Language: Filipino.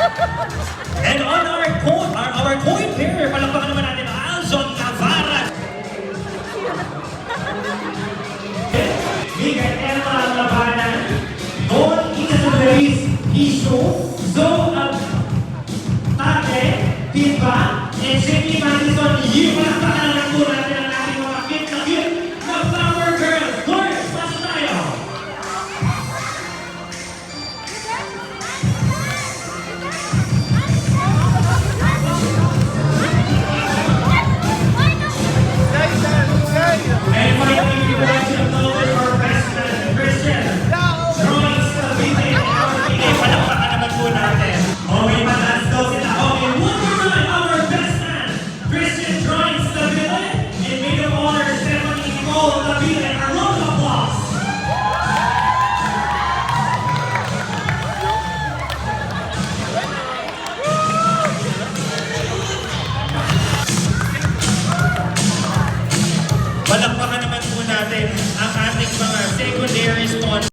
And on our coin bearer, palakpakan naman natin Aljon Navarra. Bigay ang mga labanan. Doon, isa sa Luis Piso.